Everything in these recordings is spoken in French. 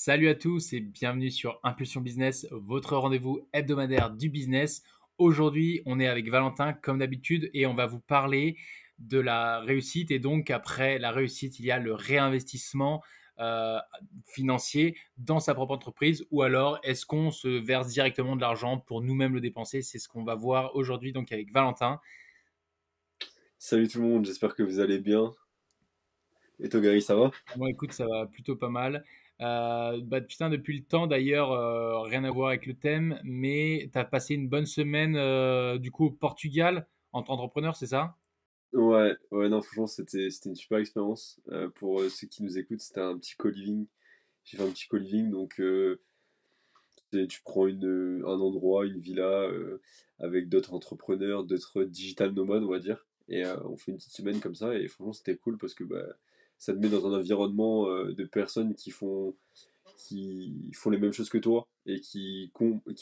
Salut à tous et bienvenue sur Impulsion Business, votre rendez-vous hebdomadaire du business. Aujourd'hui, on est avec Valentin comme d'habitude et on va vous parler de la réussite. Et donc, après la réussite, il y a le réinvestissement euh, financier dans sa propre entreprise ou alors est-ce qu'on se verse directement de l'argent pour nous-mêmes le dépenser? C'est ce qu'on va voir aujourd'hui donc avec Valentin. Salut tout le monde, j'espère que vous allez bien. Et toi Gary, ça va? Moi, écoute, ça va plutôt pas mal. Putain, depuis le temps d'ailleurs, rien à voir avec le thème, mais tu as passé une bonne semaine du coup au Portugal en tant qu'entrepreneur, c'est ça? Ouais, non, franchement, c'était une super expérience. Pour ceux qui nous écoutent, c'était un petit co-living. J'ai fait un petit co-living, donc tu prends un endroit, une villa, avec d'autres entrepreneurs, d'autres digital nomades, on va dire. Et on fait une petite semaine comme ça, et franchement, c'était cool parce que bah, ça te met dans un environnement de personnes qui font les mêmes choses que toi et qui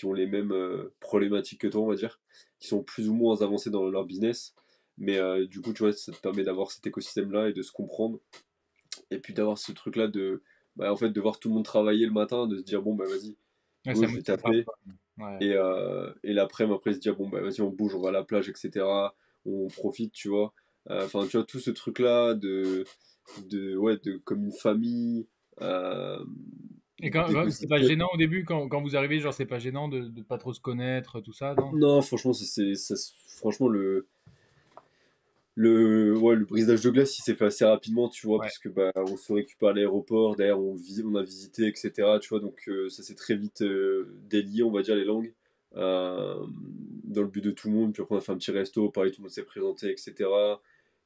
ont les mêmes problématiques que toi, on va dire, qui sont plus ou moins avancés dans leur business. Mais du coup, tu vois, ça te permet d'avoir cet écosystème-là et de se comprendre. Et puis d'avoir ce truc-là en fait, de voir tout le monde travailler le matin, de se dire, bon, bah vas-y, Ouais, go, ça je vais motive grave, taper. quoi. Ouais. Et l'après-midi, après, se dire, bon, bah vas-y, on bouge, on va à la plage, etc. On profite, tu vois. Enfin, tu vois, tout ce truc-là comme une famille, euh, Et quand c'est pas d'écosystème. gênant au début quand vous arrivez, genre c'est pas gênant de pas trop se connaître, tout ça, non? Non, franchement, franchement, le brisage de glace, il s'est fait assez rapidement, tu vois, Ouais. parce que bah, on se récupère à l'aéroport, derrière, on a visité, etc., tu vois, donc ça s'est très vite délié, on va dire, les langues, euh, dans le but de tout le monde, puis après, on a fait un petit resto, pareil, tout le monde s'est présenté, etc.,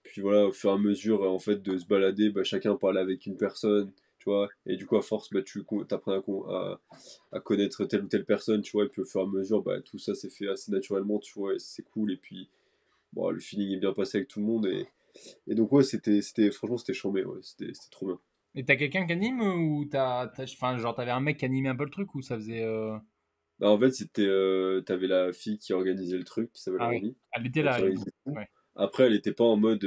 puis voilà, au fur et à mesure, en fait, de se balader, bah, chacun parlait avec une personne, tu vois, et du coup, à force, bah, tu apprends à connaître telle ou telle personne, tu vois, et puis au fur et à mesure, bah, tout ça s'est fait assez naturellement, tu vois, et c'est cool, et puis bon, le feeling est bien passé avec tout le monde, et donc ouais, franchement, c'était chambé, ouais, c'était trop bien. Et t'as quelqu'un qui anime ou enfin genre t'avais un mec qui animait un peu le truc ou ça faisait Bah, en fait, t'avais la fille qui organisait le truc, qui s'appelle Ah oui, Romy, elle était là qui du coup. organisait tout. Ouais. Après, elle était pas en mode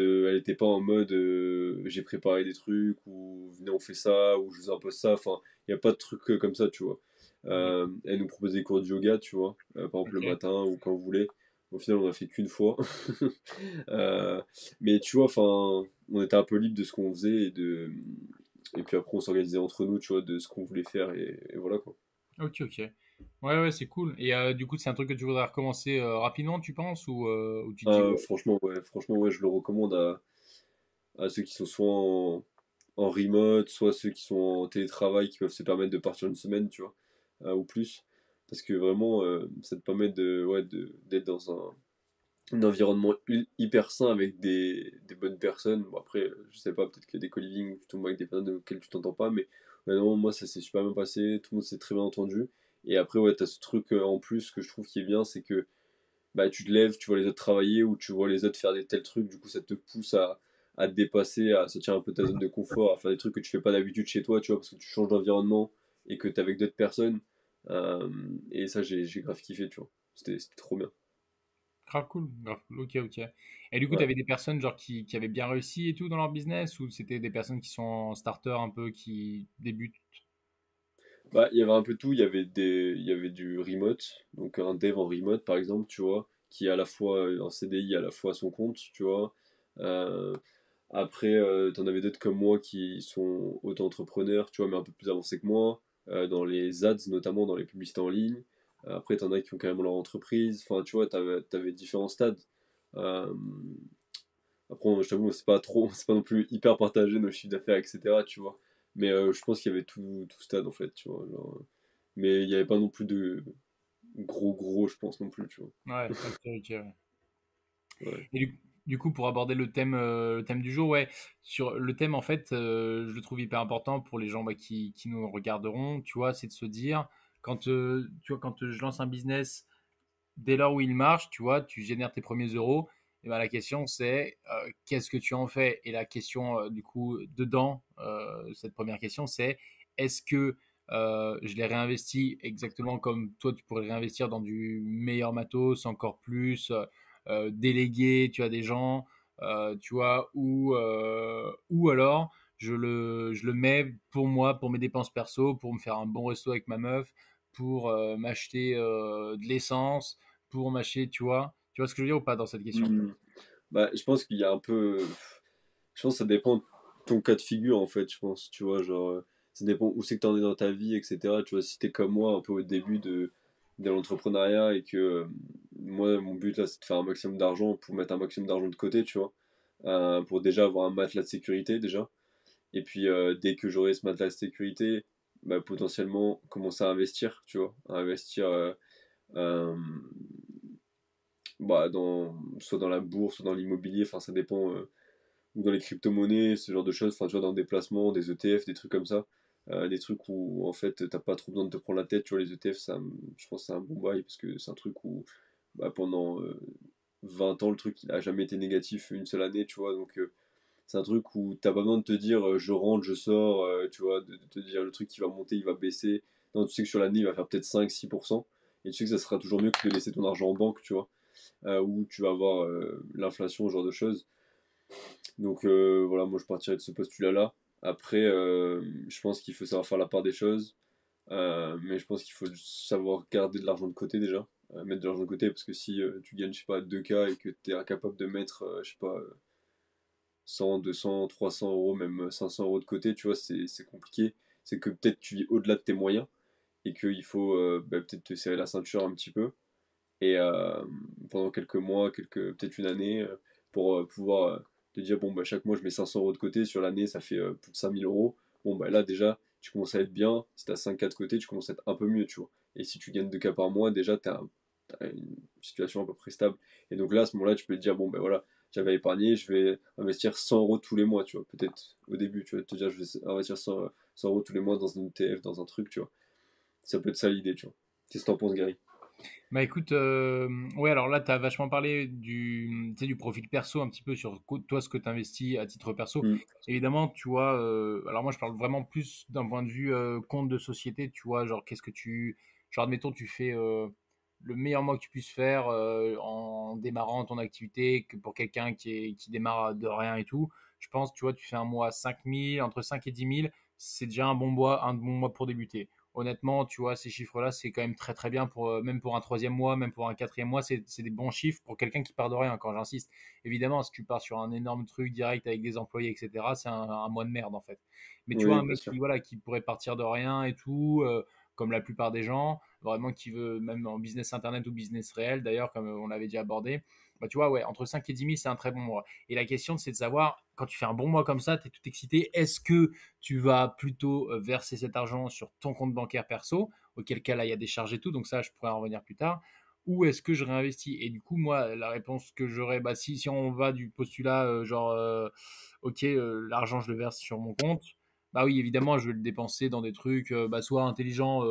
j'ai préparé des trucs, ou venez, on fait ça, ou je vous impose ça, enfin, il n'y a pas de truc comme ça, tu vois. Elle nous proposait des cours de yoga, tu vois, par exemple le Ok. matin, ou quand vous voulez. Au final, on a fait qu'une fois. Euh, mais tu vois, enfin, on était un peu libre de ce qu'on faisait, et puis après, on s'organisait entre nous, tu vois, de ce qu'on voulait faire, et voilà quoi. Ok, ok. Ouais, ouais, c'est cool. Et du coup, c'est un truc que tu voudrais recommencer rapidement, tu penses, ou tu te dis, ouais, Franchement, ouais, je le recommande à ceux qui sont soit en remote, soit ceux qui sont en télétravail, qui peuvent se permettre de partir une semaine, tu vois, ou plus. Parce que vraiment, ça te permet d'être dans un environnement hyper sain avec des bonnes personnes. Bon, après, je sais pas, peut-être qu'il y a des co-living où tu tombes avec des personnes auxquelles tu t'entends pas, mais honnêtement, moi, ça s'est super bien passé, tout le monde s'est très bien entendu. Et après, ouais, t'as ce truc en plus que je trouve qui est bien, c'est que bah, tu te lèves, tu vois les autres travailler ou tu vois les autres faire des tels trucs, du coup ça te pousse à te dépasser, à sortir un peu de ta zone de confort, à faire des trucs que tu fais pas d'habitude chez toi, tu vois, parce que tu changes d'environnement et que t'es avec d'autres personnes. Euh, et ça, j'ai grave kiffé, tu vois. C'était trop bien. grave cool, grave cool. Ok, ok. Et du coup, tu Ouais. avais des personnes genre qui avaient bien réussi et tout dans leur business, ou c'était des personnes qui sont en starter un peu, qui débutent? Bah, il y avait un peu tout, il y avait du remote, donc un dev en remote par exemple, tu vois, qui est à la fois en CDI, à la fois à son compte, tu vois. Euh, Après, t'en avais d'autres comme moi qui sont auto-entrepreneurs, tu vois, mais un peu plus avancés que moi, dans les ads, notamment dans les publicités en ligne. Après, t'en as qui ont carrément leur entreprise. Enfin, tu vois, t'avais différents stades. Euh, Après, je t'avoue, c'est pas trop, c'est pas non plus hyper partagé nos chiffres d'affaires, etc., tu vois. Mais je pense qu'il y avait tout stade, en fait, tu vois. Mais il n'y avait pas non plus de gros, je pense non plus, tu vois. Ouais, ok, ok. Ouais. Ouais. Et du coup, pour aborder le thème du jour, ouais, sur le thème, en fait, je le trouve hyper important pour les gens qui nous regarderont, tu vois, c'est de se dire, tu vois, quand je lance un business, dès lors où il marche, tu vois, tu génères tes premiers euros, et ben la question c'est qu'est-ce que tu en fais? Et la question, du coup, dedans, cette première question, c'est est-ce que je les réinvestis exactement comme toi, tu pourrais réinvestir dans du meilleur matos, encore plus, déléguer, tu as des gens, tu vois, ou alors je le mets pour moi, pour mes dépenses perso, pour me faire un bon resto avec ma meuf, pour m'acheter de l'essence, pour m'acheter, tu vois ce que je veux dire ou pas dans cette question? Hmm. Bah, je pense qu'il y a un peu. Je pense que ça dépend de ton cas de figure, en fait, je pense. Tu vois, genre, ça dépend où c'est que t'en es dans ta vie, etc. Tu vois, si t'es comme moi, un peu au début de l'entrepreneuriat et que moi, mon but là, c'est de faire un maximum d'argent pour mettre un maximum d'argent de côté, tu vois. Pour déjà avoir un matelas de sécurité, déjà. Et puis, dès que j'aurai ce matelas de sécurité, bah, potentiellement commencer à investir, tu vois. À investir. Euh, Bah, soit dans la bourse, soit dans l'immobilier, enfin ça dépend, ou dans les crypto-monnaies, ce genre de choses, enfin tu vois, dans des placements, des ETF, des trucs comme ça, des trucs où en fait t'as pas trop besoin de te prendre la tête, tu vois, les ETF, je pense que c'est un bon bail parce que c'est un truc où bah, pendant 20 ans le truc il a jamais été négatif une seule année, tu vois, donc c'est un truc où t'as pas besoin de te dire je rentre, je sors, tu vois, de te dire le truc qui va monter, il va baisser, non, tu sais que sur l'année il va faire peut-être 5-6%, et tu sais que ça sera toujours mieux que de laisser ton argent en banque, tu vois où tu vas avoir l'inflation, ce genre de choses. Donc voilà, moi je partirais de ce postulat-là. Après, je pense qu'il faut savoir faire la part des choses, mais je pense qu'il faut savoir garder de l'argent de côté déjà, mettre de l'argent de côté, parce que si tu gagnes, je sais pas, 2K et que tu es incapable de mettre, je sais pas, 100, 200, 300 euros, même 500 euros de côté, tu vois, c'est compliqué. C'est que peut-être tu vis au-delà de tes moyens et qu'il faut bah, peut-être te serrer la ceinture un petit peu et pendant quelques mois, peut-être une année, pour pouvoir te dire bon bah chaque mois je mets 500 euros de côté, sur l'année ça fait plus de 5000 euros. Bon bah là déjà tu commences à être bien, si t'as 5K de côté tu commences à être un peu mieux, tu vois. Et si tu gagnes 2K par mois, déjà t'as une situation à peu près stable. Et donc là à ce moment-là tu peux te dire bon bah voilà, j'avais épargné, je vais investir 100 euros tous les mois, tu vois. Peut-être au début tu vas te dire je vais investir 100 euros tous les mois dans un ETF, dans un truc, tu vois. Ça peut être ça l'idée, tu vois. Qu'est-ce que t'en penses, Gary? Bah écoute, ouais, alors là, tu as vachement parlé du, tu sais, du profil perso, un petit peu sur toi, ce que tu investis à titre perso. Mm. Évidemment, tu vois, alors moi, je parle vraiment plus d'un point de vue compte de société, tu vois, genre, genre, admettons, tu fais le meilleur mois que tu puisses faire en démarrant ton activité, que pour quelqu'un qui démarre de rien et tout. Je pense, tu vois, tu fais un mois à 5 000, entre 5 et 10 000, c'est déjà un bon mois pour débuter. Honnêtement, tu vois, ces chiffres-là, c'est quand même très très bien pour même pour un troisième mois, même pour un quatrième mois, c'est des bons chiffres pour quelqu'un qui part de rien. Quand j'insiste, évidemment, si tu pars sur un énorme truc direct avec des employés, etc., c'est un mois de merde en fait. Mais tu vois, Oui, un bien mec sûr. qui voilà, qui pourrait partir de rien et tout, comme la plupart des gens, vraiment qui veut même en business internet ou business réel, d'ailleurs, comme on l'avait déjà abordé. Bah, tu vois, ouais, entre 5 et 10 000, c'est un très bon mois. Et la question, c'est de savoir, quand tu fais un bon mois comme ça, tu es tout excité, est-ce que tu vas plutôt verser cet argent sur ton compte bancaire perso, auquel cas là il y a des charges et tout, donc ça je pourrais en revenir plus tard, ou est-ce que je réinvestis? Et du coup, moi, la réponse que j'aurais, bah, si on va du postulat genre, ok, l'argent je le verse sur mon compte, bah oui, évidemment, je vais le dépenser dans des trucs bah, soit intelligents,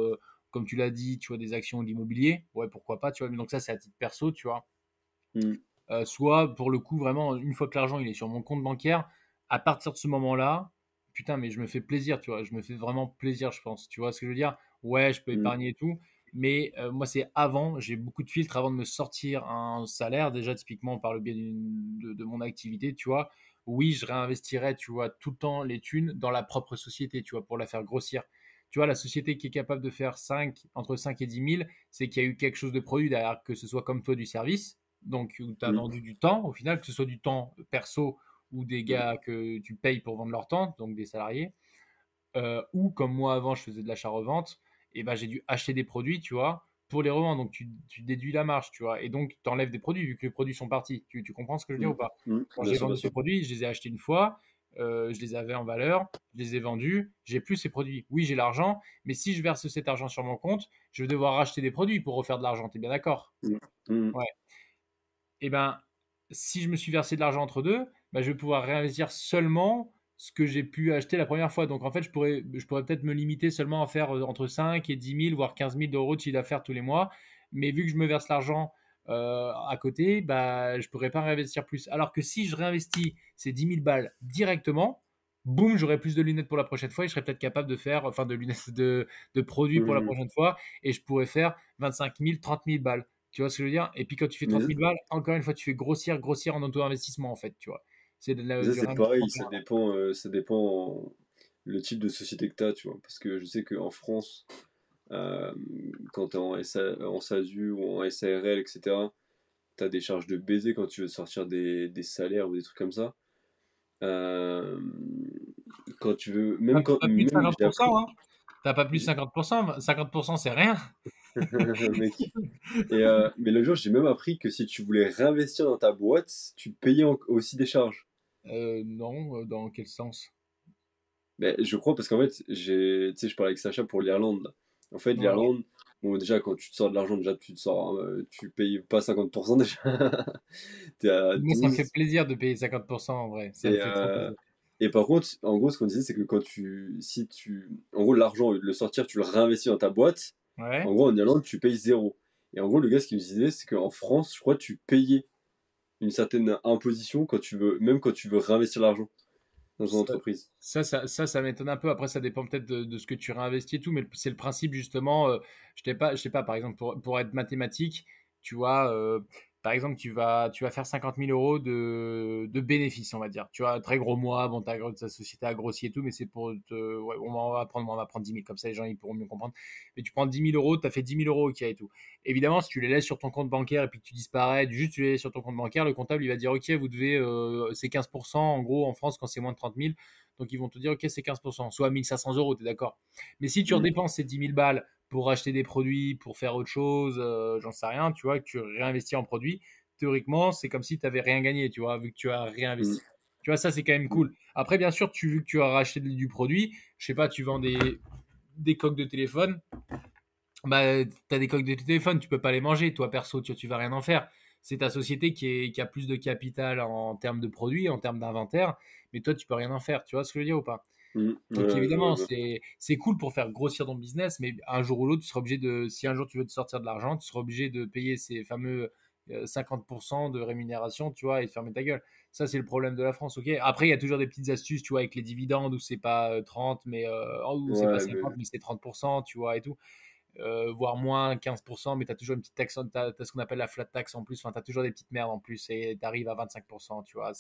comme tu l'as dit, tu vois, des actions ou de l'immobilier, ouais, pourquoi pas, tu vois, mais donc ça c'est à titre perso, tu vois. Mm. Soit pour le coup, vraiment, une fois que l'argent il est sur mon compte bancaire, à partir de ce moment-là, putain, mais je me fais plaisir, tu vois. Je me fais vraiment plaisir, je pense. Tu vois ce que je veux dire? Ouais, je peux Mm. épargner et tout. Mais moi, c'est avant, j'ai beaucoup de filtres avant de me sortir un salaire, déjà typiquement par le biais de mon activité, tu vois. Oui, je réinvestirais, tu vois, tout le temps les thunes dans la propre société, tu vois, pour la faire grossir. Tu vois, la société qui est capable de faire entre 5 et 10 000, c'est qu'il y a eu quelque chose de produit derrière, que ce soit comme toi du service, donc où tu as Mm. vendu du temps au final, que ce soit du temps perso ou des Mm. gars que tu payes pour vendre leur temps, donc des salariés, ou comme moi avant je faisais de l'achat-revente, et ben j'ai dû acheter des produits, tu vois, pour les revendre, donc tu déduis la marge, tu vois, et donc tu enlèves des produits vu que les produits sont partis. Tu comprends ce que je veux dire Mm. ou pas? Mm. Quand Bien j'ai sûr, bien vendu ces sûr. produits, je les ai achetés une fois, je les avais en valeur, je les ai vendus, j'ai plus ces produits. Oui, j'ai l'argent, mais si je verse cet argent sur mon compte, je vais devoir racheter des produits pour refaire de l'argent, t'es bien d'accord? Mm. Mm. Ouais. Et ben, si je me suis versé de l'argent entre deux, ben, je vais pouvoir réinvestir seulement ce que j'ai pu acheter la première fois. Donc en fait, je pourrais peut-être me limiter seulement à faire entre 5 et 10 000, voire 15 000 euros de chiffre d'affaires tous les mois. Mais vu que je me verse l'argent à côté, bah, je ne pourrais pas réinvestir plus. Alors que si je réinvestis ces 10 000 balles directement, boum, j'aurai plus de lunettes pour la prochaine fois et je serais peut-être capable de faire, enfin de lunettes de produits pour la Mm. prochaine fois et je pourrais faire 25 000, 30 000 balles. Tu vois ce que je veux dire? Et puis quand tu fais 30 Mais 000 balles, encore une fois, tu fais grossir en auto-investissement, en fait, tu vois. C'est de Mais ça, du c'est remboursement pareil, plein. ça dépend le type de société que tu as, tu vois. Parce que je sais qu'en France, euh, quand tu es en SASU ou en SARL, etc., tu as des charges de baiser quand tu veux sortir des salaires ou des trucs comme ça. Euh, quand tu veux, Pas plus de même j'ai appris, 50%, hein. T'as pas plus de j'ai- 50%. 50%, c'est rien. mec. Mais le jour, j'ai même appris que si tu voulais réinvestir dans ta boîte, tu payais aussi des charges. Non, dans quel sens? Ben, je crois parce qu'en fait, tu sais, je parlais avec Sacha pour l'Irlande, là. En fait, Ouais. l'Irlande, bon, déjà, quand tu te sors de l'argent, déjà, tu payes pas 50% déjà. T'es à Moi, ça me fait 12. plaisir de payer 50% en vrai. Ça me Et, fait trop plaisir. et par contre, en gros, ce qu'on disait, c'est que en gros, l'argent, au lieu de le sortir, tu le réinvestis dans ta boîte. En Ouais. gros, en Irlande, tu payes zéro. Et en gros, le gars, ce qu'il me disait, c'est qu'en France, je crois, tu payais une certaine imposition même quand tu veux réinvestir l'argent dans une Ça, entreprise. ça m'étonne un peu. Après, ça dépend peut-être de ce que tu réinvestis et tout, mais c'est le principe justement. Je sais pas, par exemple, pour être mathématique, tu vois, par exemple, tu vas faire 50 000 € de bénéfices, on va dire. Tu vois, un très gros mois, bon, ta société a grossi et tout, mais c'est pour ouais, on va prendre 10 000, comme ça les gens ils pourront mieux comprendre. Mais tu prends 10 000 €, tu as fait 10 000 € ok et tout. Évidemment, si tu les laisses sur ton compte bancaire et puis que tu disparais, juste tu les laisses sur ton compte bancaire, le comptable il va dire ok, vous devez, c'est 15% en gros en France quand c'est moins de 30 000. Donc ils vont te dire ok, c'est 15%, soit 1 500 €, tu es d'accord. Mais si tu Mm. redépenses ces 10 000 balles pour acheter des produits, pour faire autre chose, j'en sais rien, tu vois, que tu réinvestis en produits, théoriquement, c'est comme si tu n'avais rien gagné, tu vois, vu que tu as Mm. réinvesti. Tu vois, ça, c'est quand même Mm. cool. Après, bien sûr, vu que tu as racheté du produit, je sais pas, tu vends des coques de téléphone, bah, tu as des coques de téléphone, tu peux pas les manger, toi perso, tu vas rien en faire. C'est ta société qui a plus de capital en termes de produits, en termes d'inventaire, mais toi, tu peux rien en faire. Tu vois ce que je veux dire ou pas? Mm. Donc Ouais, évidemment, je vois. c'est cool pour faire grossir ton business, mais un jour ou l'autre, tu seras obligé de, si un jour tu veux te sortir de l'argent, tu seras obligé de payer ces fameux 50% de rémunération, tu vois, et de fermer ta gueule. Ça, c'est le problème de la France, ok? Après, il y a toujours des petites astuces, tu vois, avec les dividendes où c'est pas 30, mais où c'est pas Ouais, 50, mais c'est 30%, tu vois, et tout. Voire moins 15%, mais tu as toujours une petite taxe, tu as ce qu'on appelle la flat tax en plus, enfin, tu as toujours des petites merdes en plus, et tu arrives à 25%, tu vois,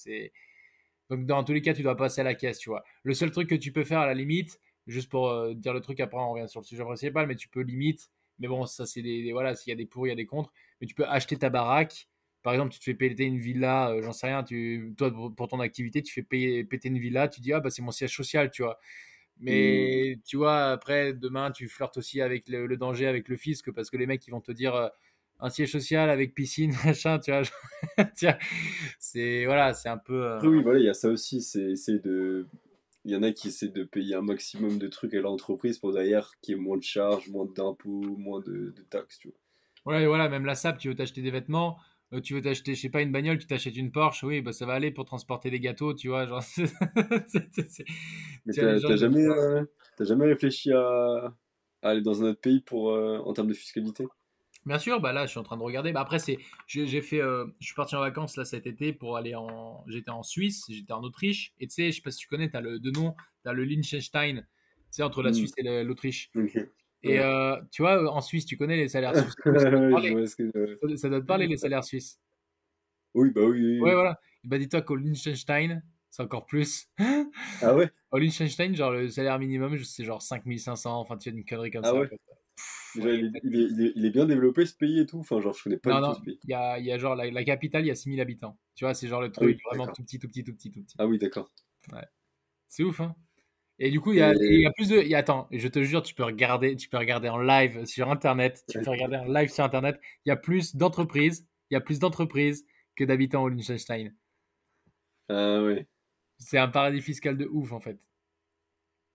donc, dans tous les cas, tu dois passer à la caisse, tu vois. Le seul truc que tu peux faire à la limite, juste pour dire le truc, après on revient sur le sujet principal, mais tu peux limite, mais bon, ça c'est voilà, s'il y a des pour, il y a des contre, mais tu peux acheter ta baraque. Par exemple, tu te fais péter une villa, j'en sais rien, toi pour ton activité, tu fais péter une villa, tu dis ah bah c'est mon siège social, tu vois. Mm. Mais tu vois, après, demain, tu flirtes aussi avec le danger, avec le fisc, parce que les mecs, ils vont te dire un siège social avec piscine, machin, tu vois. Tiens, voilà, c'est un peu. Après, oui, voilà, il y a ça aussi. Il y en a qui essaient de payer un maximum de trucs à l'entreprise pour derrière qu'il y ait moins de charges, moins d'impôts, moins de taxes, tu vois. Ouais, voilà, même la SAP, tu veux t'acheter des vêtements, tu veux t'acheter, je sais pas, une bagnole, tu t'achètes une Porsche, oui, bah ça va aller pour transporter des gâteaux, tu vois. Genre, Mais tu vois, les gens, ils veulent pas. t'as jamais réfléchi à aller dans un autre pays en termes de fiscalité? Bien sûr, bah là, je suis en train de regarder. Bah après, j'ai fait, je suis parti en vacances là cet été pour aller j'étais en Suisse, j'étais en Autriche, et tu sais, je sais pas si tu connais, de nom, t'as le Liechtenstein, tu sais, entre la Mm. Suisse et l'Autriche. Ok. Et Ouais. tu vois, en Suisse, tu connais les salaires suisses et tout, ça doit te Ouais, je parler. vois ce que. Ça doit te parler les salaires suisses. Oui, bah oui, oui, Ouais, oui. voilà. Et bah dis-toi qu'au Liechtenstein, c'est encore plus. Ah ouais? Au Liechtenstein, genre le salaire minimum, c'est genre 5 500, enfin tu as une connerie comme Ah ça. ouais? Pff, Déjà, ouais, il est bien développé ce pays et tout. Enfin, genre, je connais pas non, du tout non, ce pays. il y a genre la capitale, il y a 6 000 habitants. Tu vois, c'est genre le Ah oui, truc vraiment d'accord. tout petit, tout petit, tout petit, tout petit. Ah oui, d'accord. Ouais. C'est ouf, hein. Et du coup, il y Et a plus de. Attends, je te jure, tu peux regarder en live sur Internet. Tu peux regarder en live sur Internet. Il y a plus d'entreprises que d'habitants au Liechtenstein. ah ouais. C'est un paradis fiscal de ouf, en fait.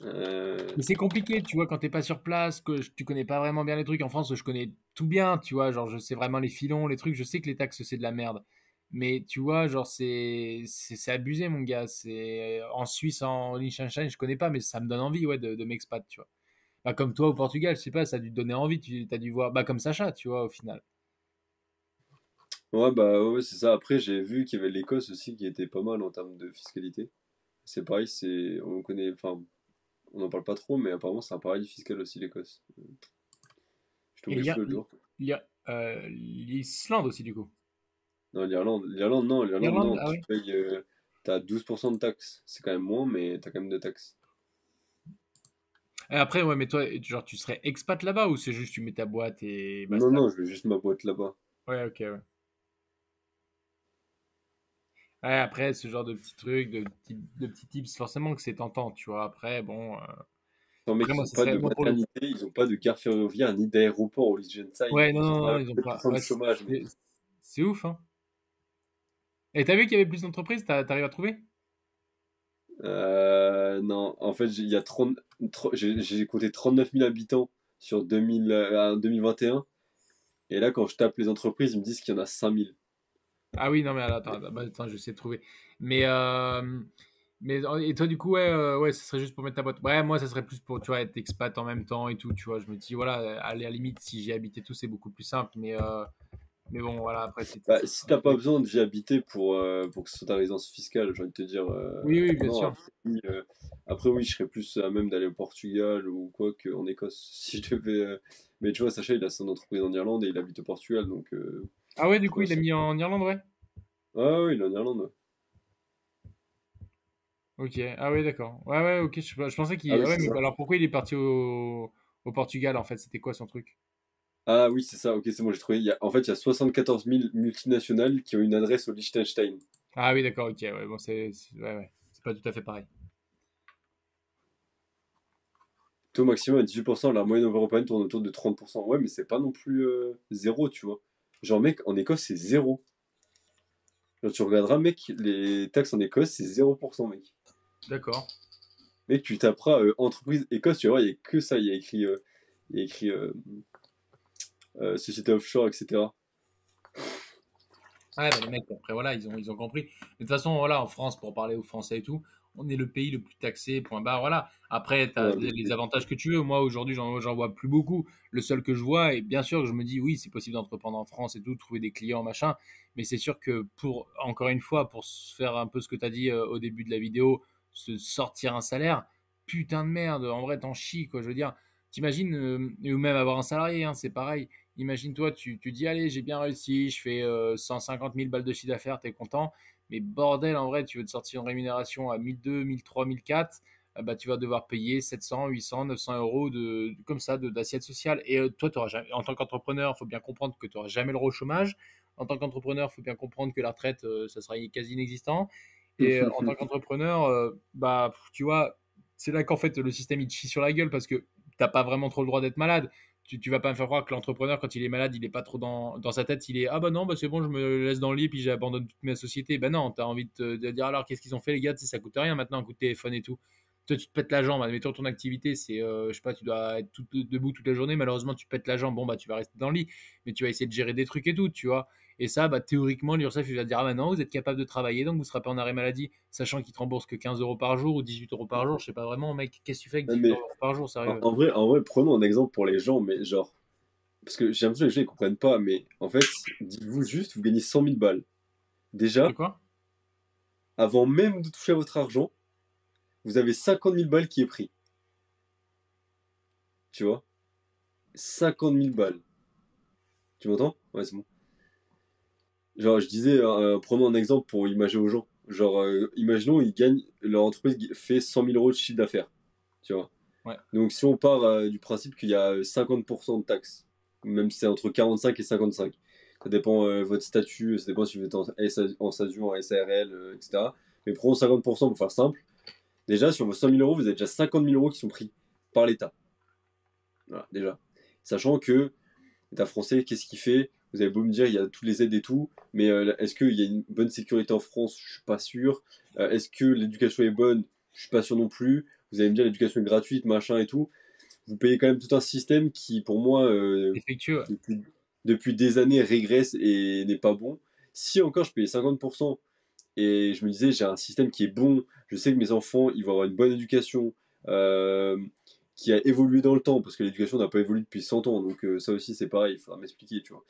Euh, Mais c'est compliqué, tu vois, quand t'es pas sur place, tu connais pas vraiment bien les trucs. En France, je connais tout bien, tu vois, genre je sais vraiment les filons, les trucs, je sais que les taxes c'est de la merde. Mais tu vois, genre c'est abusé, mon gars. C'est en Suisse, en Liechtenstein, je connais pas, mais ça me donne envie, ouais, de m'expat, tu vois. Bah, comme toi au Portugal, je sais pas, ça a dû te donner envie, tu as dû voir, bah comme Sacha, tu vois, au final. Ouais, bah ouais, c'est ça. Après, j'ai vu qu'il y avait l'Écosse aussi qui était pas mal en termes de fiscalité. C'est pareil, on connaît, enfin, on n'en parle pas trop, mais apparemment c'est un paradis fiscal aussi l'Écosse. Je suis Et tombé dessus l'autre jour. l'Islande aussi, du coup. Non, l'Irlande, L'Irlande, non, ah tu ouais. payes. t'as 12% de taxes. C'est quand même moins, mais t'as quand même de taxes. Et après, ouais, mais toi, genre, tu serais expat là-bas ou c'est juste tu mets ta boîte et Non, basta? non, je vais juste ma boîte là-bas. Ouais, ok, ouais. Ouais, après, ce genre de petits trucs, de petits tips, forcément que c'est tentant, tu vois. Après, bon. Non, mec, Après, ils moi, ont ça pas serait. de Moi, pour le. maternité, ils ont pas de gare ferroviaire, ni d'aéroport au Liechtenstein. Ouais, non, Ils ont non, pas non, ils ont pas. 7% de Ouais, chômage, mec. c'est ouf, hein. Et t'as vu qu'il y avait plus d'entreprises? T'arrives à trouver? Non, en fait, il y a 30, j'ai compté 39 000 habitants sur 2021. Et là, quand je tape les entreprises, ils me disent qu'il y en a 5 000. Ah oui, non, mais attends, bah, attends, je vais essayer de trouver. Mais, et toi, du coup, ouais, ouais, ça serait juste pour mettre ta boîte. Ouais, moi, ça serait plus pour, tu vois, être expat en même temps et tout, tu vois. Je me dis, voilà, aller à la limite, si j'ai habité tout, c'est beaucoup plus simple. Mais bon, voilà, après, Bah, si t'as pas c'est- besoin d'y habiter pour que ce soit ta résidence fiscale, j'ai envie de te dire Oui, oui, bien non. sûr. Après, oui, je serais plus à même d'aller au Portugal ou quoi qu'en Écosse si je devais. Mais tu vois, Sacha, il a son entreprise en Irlande et il habite au Portugal, donc Ah ouais, du tu coup, vois, il a c'est. mis en Irlande, ouais. Ah oui, il est en Irlande. Ouais. Ok, ah ouais, d'accord. Ouais, ouais, ok, je pensais Ah qu'il. oui, Ah ouais, c'est mais ça. alors pourquoi il est parti au Portugal, en fait? C'était quoi son truc? Ah oui, c'est ça. Ok, c'est bon, j'ai trouvé. En fait, il y a 74 000 multinationales qui ont une adresse au Liechtenstein. Ah oui, d'accord, ok, ouais, bon, ouais, ouais, c'est pas tout à fait pareil. Taux maximum à 18%, la moyenne européenne tourne autour de 30%. Ouais, mais c'est pas non plus zéro, tu vois. Genre, mec, en Écosse, c'est zéro. Genre, tu regarderas, mec, les taxes en Écosse, c'est 0%, mec. D'accord. Mec, tu taperas entreprise Écosse, tu vas voir, il n'y a que ça. Il y a écrit société offshore, etc. Ouais, bah, les mecs, après, voilà, ils ont compris. Mais de toute façon, voilà, en France, pour parler aux Français et tout, on est le pays le plus taxé, point barre, voilà. Après, tu as Ouais, les avantages que tu veux. Moi, aujourd'hui, j'en vois plus beaucoup. Le seul que je vois, et bien sûr que je me dis, oui, c'est possible d'entreprendre en France et tout, trouver des clients, machin. Mais c'est sûr que encore une fois, pour se faire un peu ce que tu as dit au début de la vidéo, se sortir un salaire, putain de merde, en vrai, t'en chies, quoi. Je veux dire, t'imagines, ou même avoir un salarié, hein, c'est pareil. Imagine-toi, tu dis, allez, j'ai bien réussi, je fais 150 000 balles de chiffre d'affaires, t'es content. Mais bordel, en vrai, tu veux te sortir une rémunération à 1200, 1300, 1004, bah, tu vas devoir payer 700, 800, 900 euros comme ça d'assiette sociale. Et toi, en tant qu'entrepreneur, il faut bien comprendre que tu n'auras jamais le droit au chômage. En tant qu'entrepreneur, il faut bien comprendre que la retraite, ça sera quasi inexistant. Et en tant qu'entrepreneur, bah, tu vois, c'est là qu'en fait, le système, il te chie sur la gueule parce que t'as pas vraiment trop le droit d'être malade. Tu vas pas me faire croire que l'entrepreneur, quand il est malade, il est pas trop dans sa tête. Il est ah bah non, bah c'est bon, je me laisse dans le lit puis j'abandonne toute ma société. Bah non, t'as envie de dire alors qu'est-ce qu'ils ont fait les gars, tu sais, ça coûte rien maintenant un coup de téléphone et tout. Toi, tu te pètes la jambe. Admettons ton activité, c'est je sais pas, tu dois être debout toute la journée. Malheureusement, tu pètes la jambe. Bon bah tu vas rester dans le lit, mais tu vas essayer de gérer des trucs et tout, tu vois. Et ça, bah, théoriquement, l'URSSAF il va te dire ah bah non, vous êtes capable de travailler, donc vous ne serez pas en arrêt maladie, sachant qu'il te rembourse que 15 euros par jour ou 18 euros par jour. Je sais pas vraiment, mec, qu'est-ce que tu fais avec Ouais, 18 mais euros par jour, sérieux? en vrai, prenons un exemple pour les gens, mais genre, parce que j'ai l'impression que les gens ils comprennent pas, mais en fait, dites-vous juste, vous gagnez 100 000 balles. De Déjà, quoi? avant même de toucher à votre argent, vous avez 50 000 balles qui est pris. Tu vois? 50 000 balles. Tu m'entends? Ouais, c'est bon. Genre, je disais, prenons un exemple pour imaginer aux gens. Genre, imaginons, leur entreprise fait 100 000 euros de chiffre d'affaires. Tu vois? Ouais. Donc, si on part du principe qu'il y a 50% de taxes, même si c'est entre 45 et 55, ça dépend votre statut, ça dépend si vous êtes en SASU, en SARL, etc. Mais prenons 50% pour faire simple. Déjà, sur vos 100 000 euros, vous avez déjà 50 000 euros qui sont pris par l'État. Voilà, déjà. Sachant que l'État français, qu'est-ce qu'il fait? Vous avez beau me dire, il y a toutes les aides et tout, mais est-ce qu'il y a une bonne sécurité en France? Je suis pas sûr. Est-ce que l'éducation est bonne? Je suis pas sûr non plus. Vous allez me dire, l'éducation est gratuite, machin et tout. Vous payez quand même tout un système qui, pour moi, Effectueux. depuis, depuis des années, régresse et n'est pas bon. Si encore je payais 50% et je me disais, j'ai un système qui est bon, je sais que mes enfants, ils vont avoir une bonne éducation, euh, qui a évolué dans le temps, parce que l'éducation n'a pas évolué depuis 100 ans, donc ça aussi c'est pareil, il faudra m'expliquer, tu vois.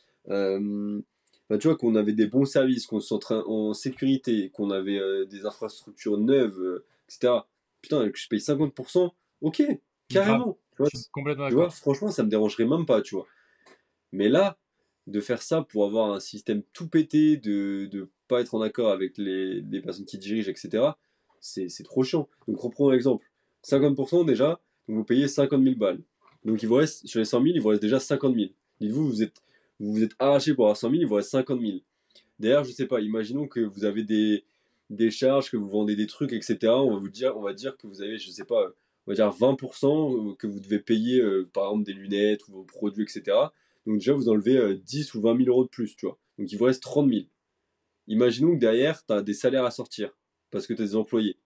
Bah, tu vois, qu'on avait des bons services, qu'on se sentait en sécurité, qu'on avait des infrastructures neuves, etc. Putain, que je paye 50%, ok, Grave. carrément, tu Je vois, suis complètement tu vois, d'accord. franchement, ça me dérangerait même pas, tu vois. Mais là, de faire ça pour avoir un système tout pété, de pas être en accord avec les personnes qui dirigent, etc., c'est trop chiant. Donc reprenons l'exemple. 50% déjà, donc vous payez 50 000 balles. Donc il vous reste, sur les 100 000, il vous reste déjà 50 000. Dites-vous, vous êtes arraché pour avoir 100 000, il vous reste 50 000. Derrière, je sais pas, imaginons que vous avez des charges, que vous vendez des trucs, etc. On va dire que vous avez, je sais pas, on va dire 20% que vous devez payer, par exemple, des lunettes ou vos produits, etc. Donc déjà, vous enlevez 10 ou 20 000 euros de plus, tu vois. Donc il vous reste 30 000. Imaginons que derrière, tu as des salaires à sortir parce que tu as des employés.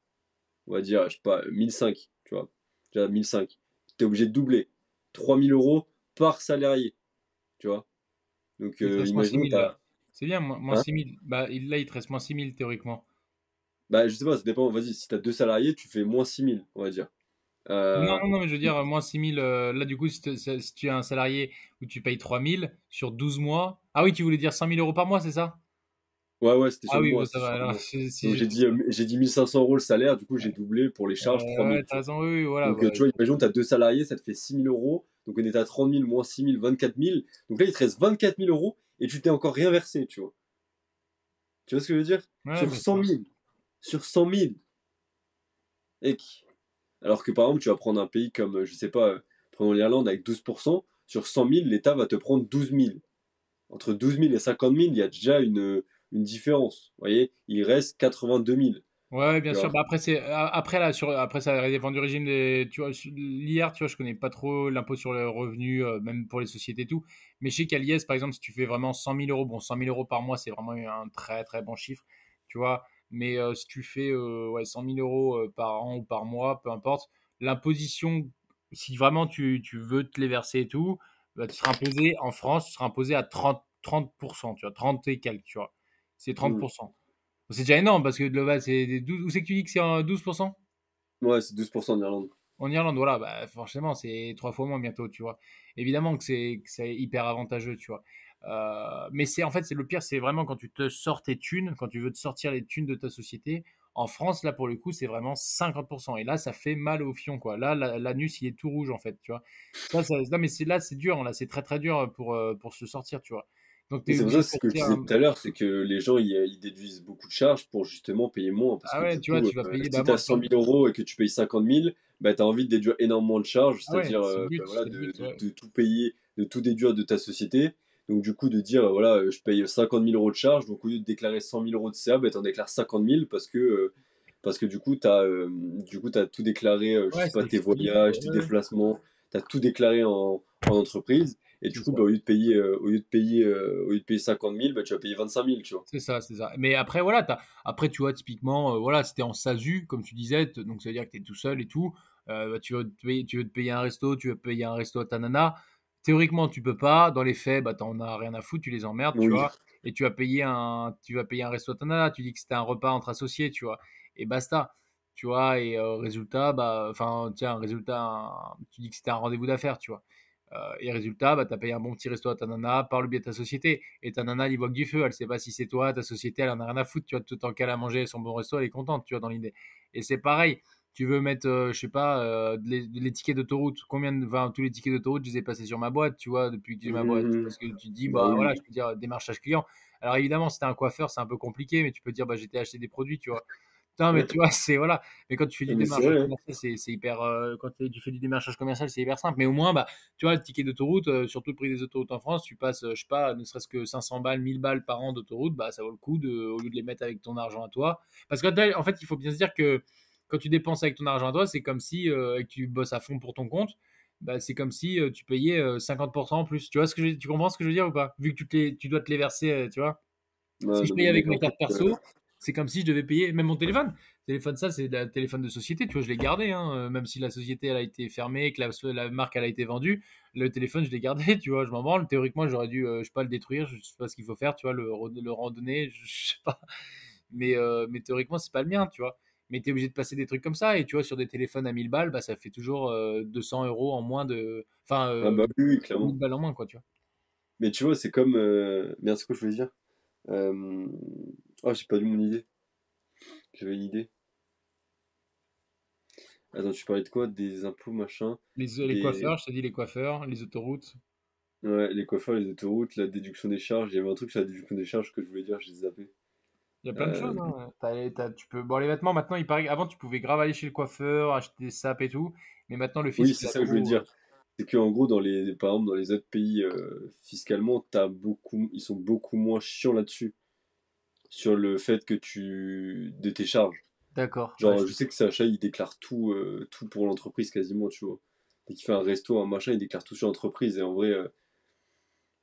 On va dire, je sais pas, 1005, tu vois. Déjà 1005. Tu es obligé de doubler. 3 000 euros par salarié, tu vois. Donc Il te reste moins six imaginons que mille tu là. as. C'est bien, moins Hein. 6 000. Bah, là, il te reste moins 6 000 théoriquement. Bah, je sais pas, ça dépend. Vas-y, si tu as deux salariés, tu fais moins 6 000, on va dire. Non, Euh, non, non, mais je veux dire, moins 6 000. Là, du coup, si tu as un salarié où tu payes 3 000 sur 12 mois. Ah oui, tu voulais dire 100 000 euros par mois, c'est ça? Ouais, ouais, c'était Ah sur le oui, mois, bon, ça c'était va. sur le Alors, mois. si Donc j'ai. j'ai dit 1500 euros le salaire, du coup j'ai doublé pour les charges 3000, Ouais, tu t'as vois. raison, oui, oui, voilà. Donc Bah, tu vois, imaginons tu as deux salariés, ça te fait 6000 euros. Donc on est à 30 000 moins 6000, 24 000. Donc là il te reste 24 000 euros et tu t'es encore rien versé, tu vois. Tu vois ce que je veux dire? ouais, Sur bien 100 sûr. 000. Sur 100 000. Et alors que par exemple, tu vas prendre un pays comme, je sais pas, prenons l'Irlande avec 12%, sur 100 000, l'État va te prendre 12 000. Entre 12 000 et 50 000, il y a déjà une différence. Vous voyez, il reste 82 000. Ouais, bien Tu sûr. vois. Bah, après, après, là, après, ça dépend du régime des. Tu vois, l'IR, tu vois, je connais pas trop l'impôt sur le revenu, même pour les sociétés et tout. Mais je sais qu'à l'IS, par exemple, si tu fais vraiment 100 000 euros, bon, 100 000 euros par mois, c'est vraiment un très, très bon chiffre, tu vois. Mais si tu fais ouais, 100 000 euros par an ou par mois, peu importe, l'imposition, si vraiment tu veux te les verser et tout, bah, tu seras imposé, en France, tu seras imposé à 30%, tu vois, 30 et quelques, tu vois. C'est Hmm. 30%. C'est déjà énorme parce que le bas, c'est des 12. Où c'est que tu dis que c'est un 12%? Ouais, c'est 12% en Irlande. En Irlande, voilà, bah, forcément, c'est 3 fois moins bientôt, tu vois. Évidemment que c'est hyper avantageux, tu vois. Mais c'est en fait, c'est le pire, c'est vraiment quand tu te sors tes thunes, quand tu veux te sortir les thunes de ta société. En France, là, pour le coup, c'est vraiment 50%. Et là, ça fait mal au fion, quoi. Là, l'anus, il est tout rouge, en fait, tu vois. Non, mais là, c'est dur, là, c'est très, très dur pour se sortir, tu vois. Donc, tu Et es c'est pour obligé ça, de c'est ce que je sortir disais tout à l'heure, c'est que les gens, ils déduisent beaucoup de charges pour justement payer moins. Parce Ah que ouais, du tu vois, coup, tu vas payer, si bah, tu as moi, 100 000 euros et que tu payes 50 000, bah, tu as envie de déduire énormément de charges, ah ouais, c'est-à-dire c'est le bah, but, voilà, c'est le but, ouais. de tout payer, de tout déduire de ta société. Donc du coup, de dire, voilà, je paye 50 000 euros de charges, donc au lieu de déclarer 100 000 euros de CA, bah, tu en déclares 50 000 parce que du coup, tu as tout déclaré, je Ouais, sais c'est pas, des tes filles, voyages, tes ouais, ouais, déplacements, tu as tout déclaré en entreprise. Et du c'est coup, ça. bah, au lieu de payer 50 000, bah, tu vas payer 25 000, tu vois. C'est ça, c'est ça. Mais après, voilà, après, tu vois, typiquement, voilà, c'était en SASU, comme tu disais, donc ça veut dire que tu es tout seul et tout. Bah, tu veux te payer un resto, tu veux payer un resto à ta nana. Théoriquement, tu peux pas. Dans les faits, bah, t'en as rien à foutre, tu les emmerdes, tu Oui. vois. Et tu vas payer un resto à ta nana. Tu dis que c'était un repas entre associés, tu vois. Et basta. Tu vois, et résultat, bah, enfin, tiens, résultat, tu dis que c'était un rendez-vous d'affaires, tu vois. Et résultat, bah, tu as payé un bon petit resto à ta nana par le biais de ta société. Et ta nana, elle y voit que du feu. Elle sait pas si c'est toi, ta société, elle en a rien à foutre. Tu vois, tout tant qu'elle a mangé son bon resto, elle est contente, tu vois, dans l'idée. Et c'est pareil. Tu veux mettre, je sais pas, les tickets d'autoroute. Enfin, tous les tickets d'autoroute, je les ai passés sur ma boîte, tu vois, depuis que j'ai ma boîte. Mhm. Parce que tu te dis, Bah bah oui, voilà, je oui. peux dire démarchage client. Alors évidemment, si t'es un coiffeur, c'est un peu compliqué, mais tu peux dire, bah j'étais acheter des produits, tu vois. Non, mais Ouais. tu vois, c'est voilà. Mais quand tu fais du Mais c'est démarchage vrai, hein. commercial, c'est hyper. Quand tu fais du démarchage commercial, c'est hyper simple. Mais au moins, bah, tu vois, le ticket d'autoroute, surtout le prix des autoroutes en France, tu passes, je sais pas, ne serait-ce que 500 balles, 1000 balles par an d'autoroute, bah, ça vaut le coup au lieu de les mettre avec ton argent à toi. Parce qu'en fait, il faut bien se dire que quand tu dépenses avec ton argent à toi, c'est comme si et que tu bosses à fond pour ton compte. Bah, c'est comme si tu payais 50% en plus. Tu vois tu comprends ce que je veux dire ou pas? Vu que tu dois te les verser, tu vois. Ouais, Si je non, paye mais avec mec, ma en fait, carte perso, c'est comme si je devais payer même mon téléphone. Téléphone, ça, c'est le téléphone de société. Tu vois, je l'ai gardé, hein, même si la société elle a été fermée, que la marque elle a été vendue. Le téléphone, je l'ai gardé. Tu vois, je m'en branle. Théoriquement, j'aurais dû, je sais pas, le détruire. Je sais pas ce qu'il faut faire. Tu vois, le randonner. Je sais pas. Mais théoriquement, c'est pas le mien. Tu vois. Mais tu es obligé de passer des trucs comme ça. Et tu vois, sur des téléphones à 1000 balles, bah, ça fait toujours 200 euros en moins de. Enfin, ah bah oui, oui, 1000 clairement. balles en moins, quoi. Tu vois. Mais tu vois, c'est comme. Merde, c'est quoi que je voulais dire? Euh... Oh, j'ai perdu mon idée. J'avais une idée. Attends, tu parlais de quoi? Des impôts, machin. Les Des. coiffeurs, je t'ai dit les coiffeurs, les autoroutes. Ouais, les coiffeurs, les autoroutes, la déduction des charges. Il y avait un truc sur la déduction des charges que je voulais dire, j'ai zappé. Il y a plein de Euh, choses, hein. Tu peux... Bon, les vêtements, maintenant, il paraît qu'avant, tu pouvais grave aller chez le coiffeur, acheter des sapes et tout. Mais maintenant, le oui, fisc, il c'est a ça que je voulais trop. dire. C'est qu'en gros, par exemple, dans les autres pays fiscalement, ils sont beaucoup moins chiants là-dessus, sur le fait de tes charges. D'accord. Ouais, Genre, je sais que Sacha, il déclare tout pour l'entreprise quasiment, tu vois. Dès qu'il fait un resto, un machin, il déclare tout sur l'entreprise. Et en vrai,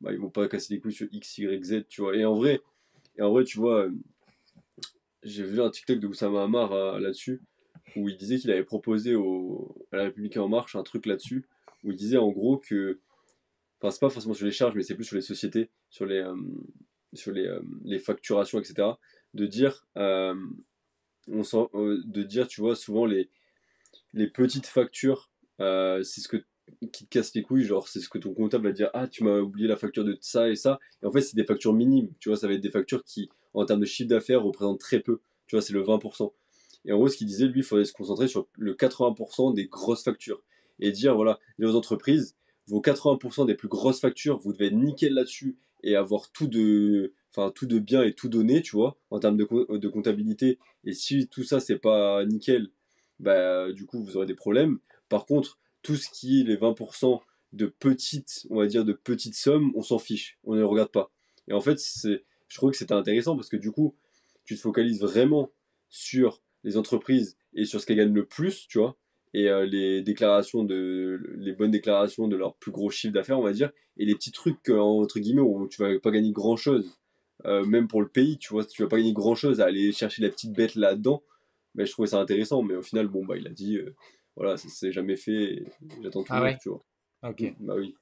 bah, ils vont pas casser les couilles sur X, Y, Z, tu vois. Et en vrai, tu vois, j'ai vu un TikTok de Oussama Hamar là-dessus, où il disait qu'il avait proposé à la République En Marche un truc là-dessus, où il disait en gros que, enfin, c'est pas forcément sur les charges, mais c'est plus sur les sociétés, sur les facturations, etc. De dire, de dire, tu vois, souvent les petites factures, c'est ce qui te casse les couilles, genre c'est ce que ton comptable va dire, ah tu m'as oublié la facture de ça et ça, et en fait c'est des factures minimes, tu vois, ça va être des factures qui en termes de chiffre d'affaires représentent très peu, tu vois, c'est le 20%. Et en gros ce qu'il disait, lui, il faudrait se concentrer sur le 80% des grosses factures, et dire, voilà, les entreprises, vos 80% des plus grosses factures, vous devez être nickel là-dessus, et avoir tout de bien et tout donné, tu vois, en termes de comptabilité, et si tout ça c'est pas nickel, bah, du coup, vous aurez des problèmes. Par contre, tout ce qui est les 20% de petites, on va dire, de petites sommes, on s'en fiche, on ne les regarde pas. Et en fait, je trouvais que c'était intéressant parce que du coup, tu te focalises vraiment sur les entreprises et sur ce qu'elles gagnent le plus, tu vois, et les bonnes déclarations de leur plus gros chiffre d'affaires, on va dire, et les petits trucs, entre guillemets, où tu vas pas gagner grand-chose, même pour le pays, tu vois, tu vas pas gagner grand-chose à aller chercher la petite bête là-dedans, mais je trouvais ça intéressant. Mais au final, bon, bah, il a dit, voilà, ça s'est jamais fait, et j'attends Ah toujours, ouais? tu vois. Ok. Bah oui.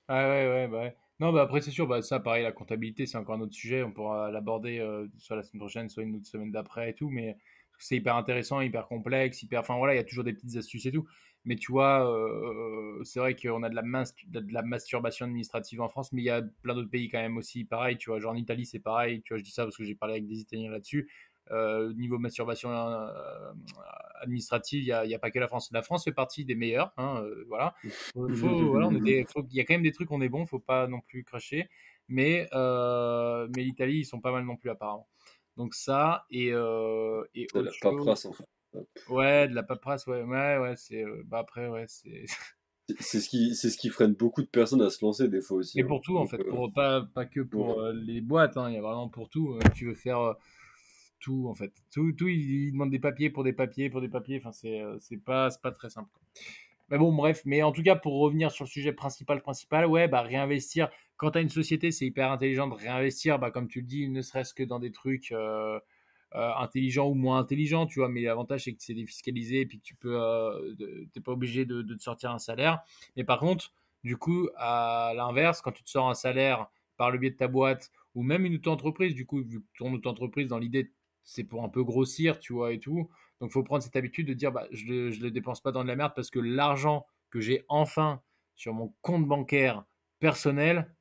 Ah ouais, ouais, bah ouais. Non, bah après, c'est sûr, bah ça, pareil, la comptabilité, c'est encore un autre sujet. On pourra l'aborder soit la semaine prochaine, soit une autre semaine d'après et tout. Mais c'est hyper intéressant, hyper complexe, hyper. Enfin voilà, il y a toujours des petites astuces et tout. Mais tu vois, c'est vrai qu'on a de la masturbation administrative en France, mais il y a plein d'autres pays quand même aussi, pareil. Tu vois, genre en Italie, c'est pareil. Tu vois, je dis ça parce que j'ai parlé avec des Italiens là-dessus. Niveau masturbation administrative, il y a pas que la France. La France fait partie des meilleurs, hein, voilà. Voilà, il y a quand même des trucs, on est bon, faut pas non plus cracher. Mais l'Italie, ils sont pas mal non plus apparemment. Donc ça, et C'est autre la chose. paperasse, en fait. Ouais, de la paperasse, ouais, ouais, ouais, bah après, ouais, c'est. C'est ce qui freine beaucoup de personnes à se lancer, des fois aussi, Mais hein. pour tout, en Donc, fait, pas que pour ouais. les boîtes, hein, il y a vraiment pour tout. Tu veux faire tout, en fait. Tout, ils demandent des papiers pour des papiers, pour des papiers. Enfin, c'est pas très simple, quoi. Mais bon, bref. Mais en tout cas, pour revenir sur le sujet principal, ouais, bah, réinvestir. Quand tu as une société, c'est hyper intelligent de réinvestir, bah, comme tu le dis, ne serait-ce que dans des trucs intelligents ou moins intelligents, tu vois. Mais l'avantage, c'est que c'est défiscalisé et puis que t'es pas obligé de te sortir un salaire. Mais par contre, du coup, à l'inverse, quand tu te sors un salaire par le biais de ta boîte ou même une auto-entreprise, du coup, vu que ton auto-entreprise, dans l'idée, c'est pour un peu grossir, tu vois, et tout. Donc, il faut prendre cette habitude de dire, bah, je le dépense pas dans de la merde parce que l'argent que j'ai enfin sur mon compte bancaire personnel,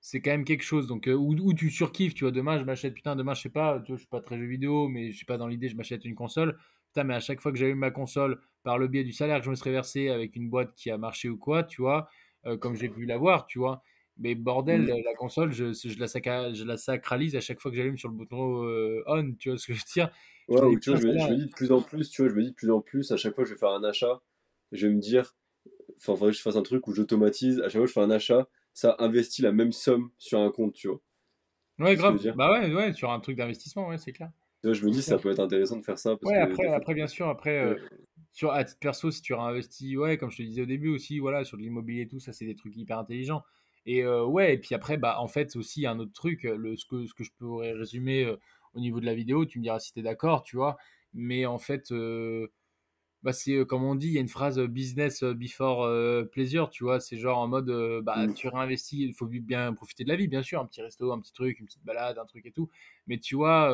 c'est quand même quelque chose. Donc, où tu surkiffes, tu vois, demain, je m'achète, putain, demain, je sais pas, tu vois, je suis pas très jeu vidéo, mais je suis pas dans l'idée, je m'achète une console. Putain, mais à chaque fois que j'allume ma console, par le biais du salaire que je me serais versé avec une boîte qui a marché ou quoi, tu vois, comme j'ai pu l'avoir, tu vois. Mais bordel, Mm. la console, je la sacralise à chaque fois que j'allume sur le bouton on, tu vois ce que je veux dire. Je Ouais, me dis, ou tu putain, vois, je celle-là, me dis de plus en plus, tu vois, je me dis de plus en plus, à chaque fois que je vais faire un achat, je vais me dire, enfin, faudrait que je fasse un truc où j'automatise, à chaque fois que je fais un achat, ça investit la même somme sur un compte, tu vois. Tu ouais, vois ce que je grave. veux dire? Bah ouais, ouais, sur un truc d'investissement, ouais, c'est clair. Tu vois, je me C'est dis, ça clair. peut être intéressant de faire ça, parce Ouais, que des fois, après, bien sûr, après, euh, à titre perso, si tu réinvestis, ouais, comme je te disais au début aussi, voilà, sur de l'immobilier et tout, ça, c'est des trucs hyper intelligents. Et ouais, et puis après, bah, en fait, aussi, il y a un autre truc, ce que je pourrais résumer au niveau de la vidéo, tu me diras si t'es d'accord, tu vois, mais en fait, bah, c'est comme on dit, il y a une phrase business before pleasure, tu vois, c'est genre en mode, bah, mm, tu réinvestis, il faut bien profiter de la vie, bien sûr, un petit resto, un petit truc, une petite balade, un truc et tout, mais tu vois,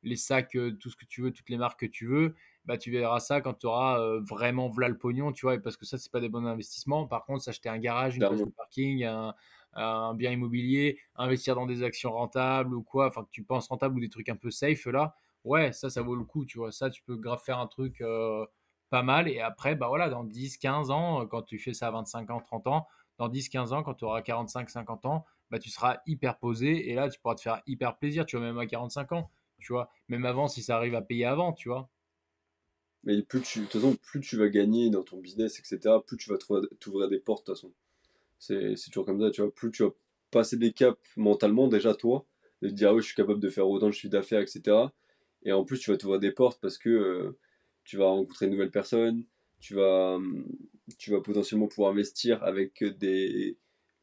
les sacs, tout ce que tu veux, toutes les marques que tu veux, bah, tu verras ça quand tu auras vraiment v'là le pognon, tu vois, et parce que ça, c'est pas des bons investissements. Par contre, s'acheter un garage, une place de clairement. parking, un bien immobilier, investir dans des actions rentables ou quoi, enfin, que tu penses rentables ou des trucs un peu safe là, ouais, ça vaut le coup, tu vois. Ça, tu peux grave faire un truc pas mal. Et après, bah voilà, dans 10 15 ans, quand tu fais ça à 25 ans, 30 ans, dans 10-15 ans, quand tu auras 45-50 ans, bah, tu seras hyper posé et là, tu pourras te faire hyper plaisir, tu vois, même à 45 ans, tu vois, même avant, si ça arrive à payer avant, tu vois. Mais de toute façon, plus tu vas gagner dans ton business, etc., plus tu vas t'ouvrir des portes, de toute façon. C'est toujours comme ça, tu vois. Plus tu vas passer des caps mentalement, déjà toi, de te dire, ah oui, je suis capable de faire autant de chiffre d'affaires, etc. Et en plus, tu vas t'ouvrir des portes parce que tu vas rencontrer de nouvelles personnes, tu vas, hum, tu vas potentiellement pouvoir investir avec des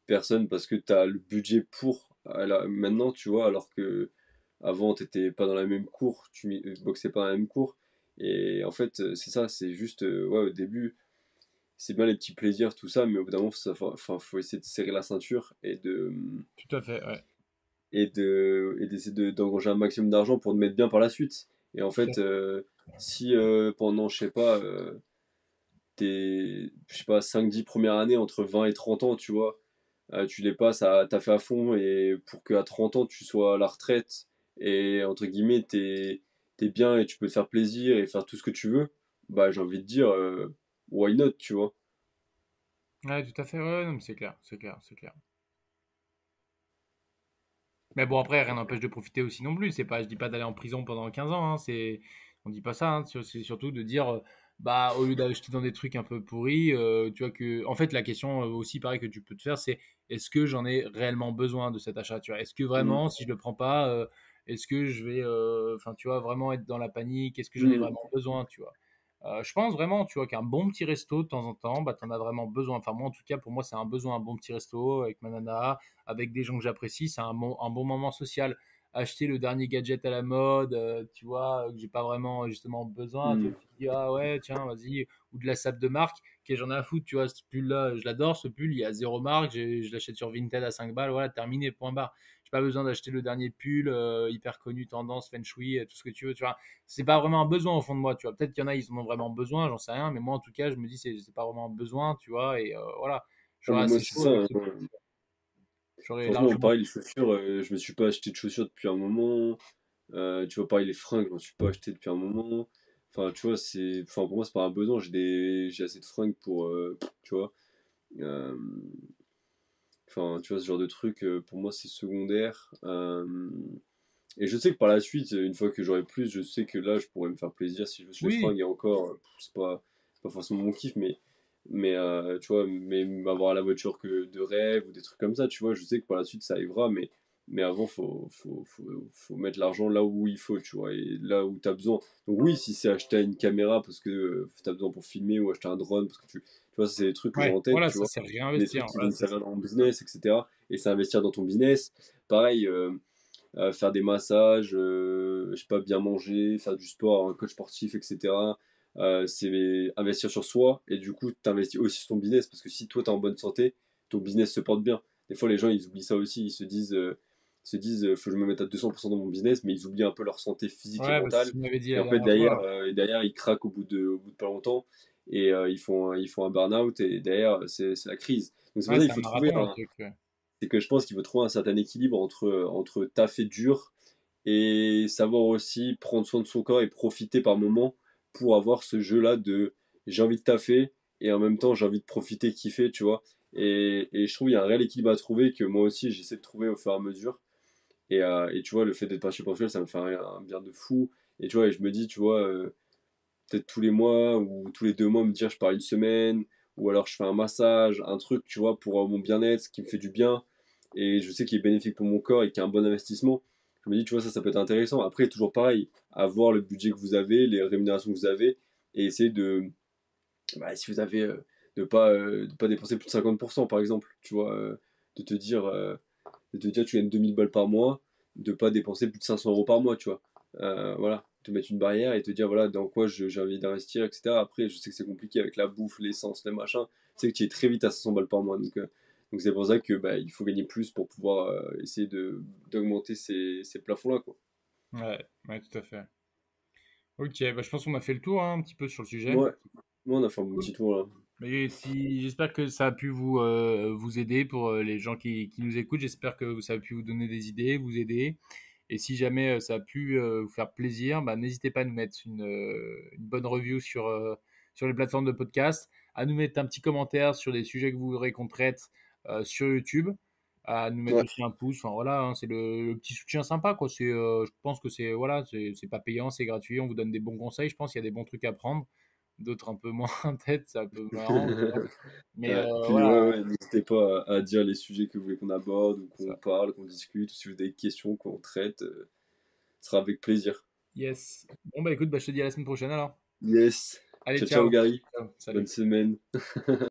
personnes parce que tu as le budget pour maintenant, tu vois, alors que avant, tu n'étais pas dans la même cour, boxais pas dans la même cour. Et en fait, c'est ça, c'est juste, ouais, au début, c'est bien les petits plaisirs, tout ça, mais au bout d'un moment, faut essayer de serrer la ceinture Tout à fait, ouais. et d'essayer d'engranger un maximum d'argent pour te mettre bien par la suite. Et en Tout à fait, si pendant, je sais pas, 5-10 premières années, entre 20 et 30 ans, tu vois, tu les passes à t'as fait à fond et pour qu'à 30 ans, tu sois à la retraite et entre guillemets, t'es bien et tu peux te faire plaisir et faire tout ce que tu veux, bah j'ai envie de dire, why not, tu vois. ouais, tout à fait, ouais, non, mais c'est clair, c'est clair, c'est clair. Mais bon, après, rien n'empêche de profiter aussi non plus. C'est pas, je dis pas d'aller en prison pendant 15 ans, hein, on dit pas ça, hein, c'est surtout de dire, bah, au lieu d'acheter dans des trucs un peu pourris, tu vois que, en fait, la question aussi, pareil, que tu peux te faire, c'est est-ce que j'en ai réellement besoin de cet achat, tu vois? Est-ce que Mm. vraiment, si je le prends pas, est-ce que je vais, enfin, tu vois, vraiment être dans la panique? Est-ce que j'en ai Mm. vraiment besoin, tu vois? Je pense vraiment, tu vois, qu'un bon petit resto de temps en temps, bah, t'en as vraiment besoin. Enfin, moi, en tout cas, pour moi, c'est un besoin, un bon petit resto avec ma nana, avec des gens que j'apprécie, c'est un bon moment social. Acheter le dernier gadget à la mode, tu vois, que j'ai pas vraiment justement besoin, tu Mm. vois, tu te dis, ah ouais, tiens, vas-y, ou de la sable de marque, que j'en ai à foutre, tu vois, ce pull-là, je l'adore, ce pull, il y a zéro marque, je l'achète sur Vinted à 5 balles, voilà, terminé, point barre. J'ai pas besoin d'acheter le dernier pull, hyper connu, tendance, feng shui, tout ce que tu veux, tu vois. C'est pas vraiment un besoin au fond de moi, tu vois. Peut-être qu'il y en a, ils en ont vraiment besoin, j'en sais rien, mais moi, en tout cas, je me dis, c'est pas vraiment un besoin, tu vois, et voilà. Ah, J'aurais mais moi, assez c'est chaud ça, avec hein. ce pull, j'aurais Franchement, largement. pareil, les chaussures, je me suis pas acheté de chaussures depuis un moment. Tu vois, pareil, les fringues, je m'en suis pas acheté depuis un moment. Enfin, tu vois, pour moi, c'est pas un besoin. J'ai assez de fringues pour, tu vois. Euh, Enfin, tu vois, ce genre de truc, pour moi, c'est secondaire. Et je sais que par la suite, une fois que j'aurai plus, je sais que là, je pourrais me faire plaisir si je veux sur les Oui, fringues. Et encore, c'est pas forcément mon kiff, mais tu vois, mais avoir la voiture de rêve ou des trucs comme ça, tu vois, je sais que par la suite, ça arrivera, mais avant, faut mettre l'argent là où il faut, tu vois, et là où tu as besoin. Donc oui, si c'est acheter une caméra parce que tu as besoin pour filmer ou acheter un drone parce que tu vois, ça, c'est des trucs que j'ai ouais, en tête, voilà, tu ça vois, c'est des réinvestir. trucs qui vont Voilà, te servir dans ton business, etc. Et c'est investir dans ton business. Pareil, faire des massages, je sais pas, bien manger, faire du sport, un coach sportif, etc. C'est investir sur soi et du coup, tu investis aussi sur ton business parce que si toi, tu es en bonne santé, ton business se porte bien. Des fois, les gens, ils oublient ça aussi. Ils se disent, faut que je me mette à 200% dans mon business, mais ils oublient un peu leur santé physique et ouais, bah, c'est ce mentale. que tu m'avais dit Et la en fait, dernière fois. derrière ils craquent au bout de pas longtemps et ils font un burn-out et derrière, c'est la crise. Donc, c'est pour Ouais, ça c'est qu'il un faut trouver marathon le truc. Ouais. c'est que je pense qu'il faut trouver un certain équilibre entre taffer dur et savoir aussi prendre soin de son corps et profiter par moment pour avoir ce jeu-là de j'ai envie de taffer et en même temps j'ai envie de profiter, kiffer, tu vois. Et je trouve qu'il y a un réel équilibre à trouver que moi aussi j'essaie de trouver au fur et à mesure. Et tu vois, le fait d'être pas mensuel, ça me fait un bien de fou. Et tu vois, et je me dis, tu vois, peut-être tous les mois ou tous les 2 mois, me dire je pars une semaine ou alors je fais un massage, un truc, tu vois, pour mon bien-être, ce qui me fait du bien et je sais qu'il est bénéfique pour mon corps et qu'il y a un bon investissement. Je me dis, tu vois, ça peut être intéressant. Après, toujours pareil, avoir le budget que vous avez, les rémunérations que vous avez et essayer bah, si vous avez, de pas dépenser plus de 50% par exemple, tu vois, de te dire, tu gagnes 2000 balles par mois, de pas dépenser plus de 500 euros par mois, tu vois. Voilà, te mettre une barrière et te dire, voilà, dans quoi j'ai envie d'investir, etc. Après, je sais que c'est compliqué avec la bouffe, l'essence, les machins. Tu sais que tu es très vite à 500 balles par mois. Donc c'est pour ça que bah, il faut gagner plus pour pouvoir essayer d'augmenter ces plafonds-là, quoi. Ouais, ouais, tout à fait. Ok, bah, je pense qu'on a fait le tour hein, un petit peu sur le sujet. Ouais, moi on a fait un bon petit tour là. Mais si, j'espère que ça a pu vous aider pour les gens qui nous écoutent. J'espère que ça a pu vous donner des idées, vous aider. Et si jamais ça a pu vous faire plaisir, bah, n'hésitez pas à nous mettre une bonne review sur les plateformes de podcast, à nous mettre un petit commentaire sur les sujets que vous voudrez qu'on traite sur YouTube, à nous mettre Ouais. aussi un pouce. Enfin voilà, hein, c'est le petit soutien sympa, quoi. Je pense que c'est voilà, c'est pas payant, c'est gratuit. On vous donne des bons conseils. Je pense qu'il y a des bons trucs à prendre, d'autres un peu moins peut-être, c'est un peu marrant, tu vois. Mais Ouais. Puis voilà, ouais, ouais, n'hésitez pas à dire les sujets que vous voulez qu'on aborde, ou qu'on ça. parle, qu'on discute, ou si vous avez des questions qu'on traite, ce sera avec plaisir. Yes. Bon bah écoute, bah, je te dis à la semaine prochaine alors. Yes. Allez, Ciao, ciao ciao. Gary. Ciao. Bonne Salut. semaine.